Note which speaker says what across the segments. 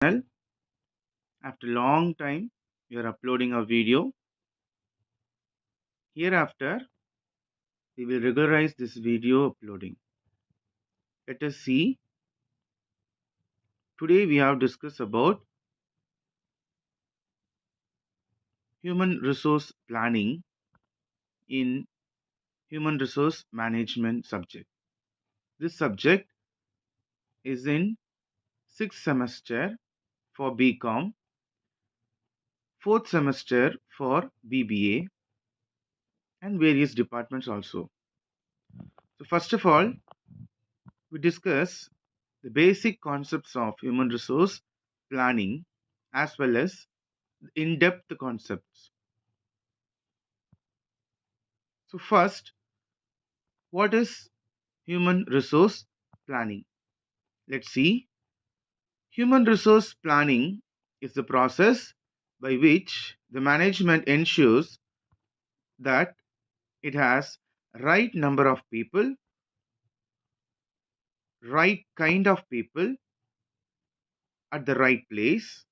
Speaker 1: Well, after a long time, we are uploading a video. Hereafter, we will regularize this video uploading. Let us see. Today we have discussed about human resource planning in human resource management subject. This subject is in 6th semester for BCom, 4th semester for BBA, and various departments also. So first of all, we discuss the basic concepts of human resource planning as well as in-depth concepts. So first, what is human resource planning? Let's see. Human resource planning is the process by which the management ensures that it has right number of people, right kind of people at the right place,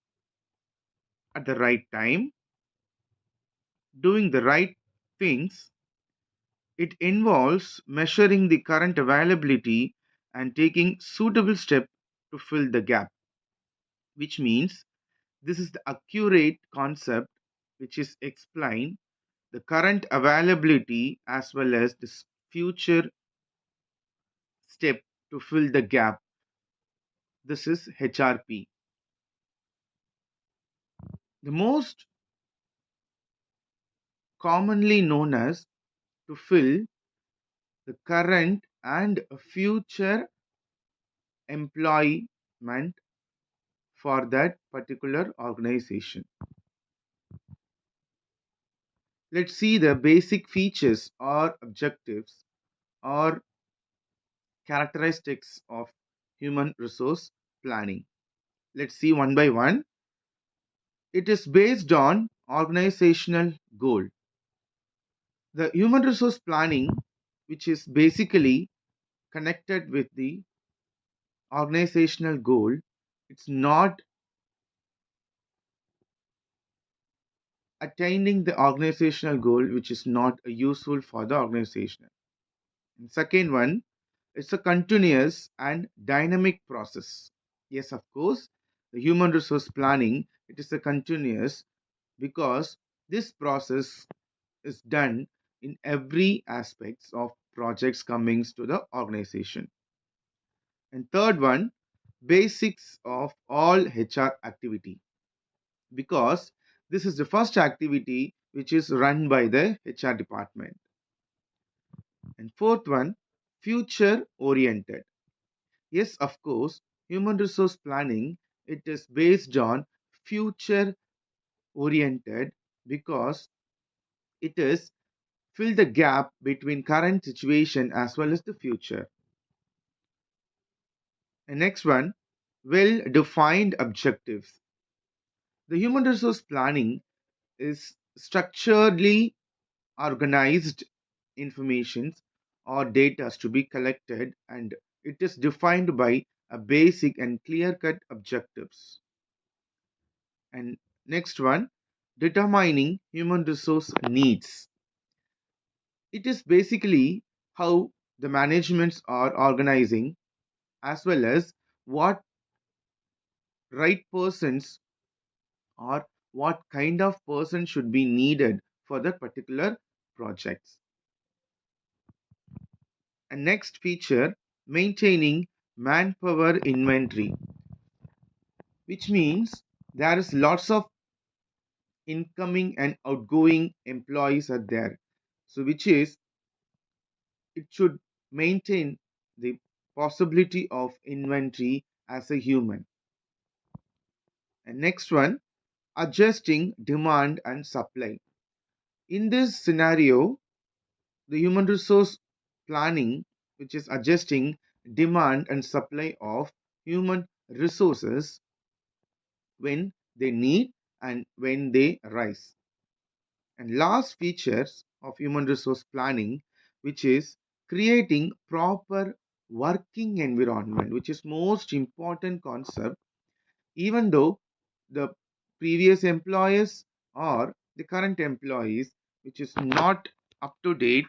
Speaker 1: at the right time, doing the right things. It involves measuring the current availability and taking suitable steps to fill the gap, which means this is the accurate concept which is explained the current availability as well as this future step to fill the gap. This is HRP. The most commonly known as to fill the current and future employment for that particular organization. Let's see the basic features or objectives or characteristics of human resource planning. Let's see one by one. It is based on organizational goal. The human resource planning, which is basically connected with the organizational goal, it's not attaining the organizational goal, which is not useful for the organization. And second one, it's a continuous and dynamic process. Yes, of course, the human resource planning, it is a continuous because this process is done in every aspects of projects coming to the organization. And third one, basics of all HR activity, because this is the first activity which is run by the HR department. And fourth one, future oriented. Yes, of course, human resource planning, it is based on future oriented because it is fill the gap between current situation as well as the future. And next one, well defined objectives. The human resource planning is structurally organized information or data to be collected, and it is defined by a basic and clear cut objectives. And next one, determining human resource needs. It is basically how the managements are organizing as well as what right persons or what kind of person should be needed for that particular projects. And next feature, maintaining manpower inventory, which means there is lots of incoming and outgoing employees are there. So which is it should maintain the possibility of inventory as a human. And next one, adjusting demand and supply. In this scenario, the human resource planning, which is adjusting demand and supply of human resources when they need and when they rise. And last features of human resource planning, which is creating proper working environment, which is most important concept even though the previous employers or the current employees which is not up to date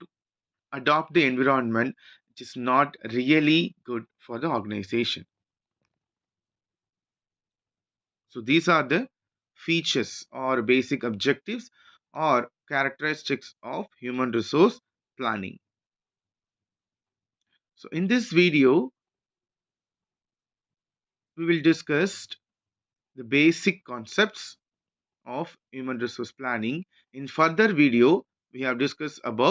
Speaker 1: to adopt the environment which is not really good for the organization. So these are the features or basic objectives or characteristics of human resource planning. So in this video we will discuss the basic concepts of human resource planning. In further video we have discussed about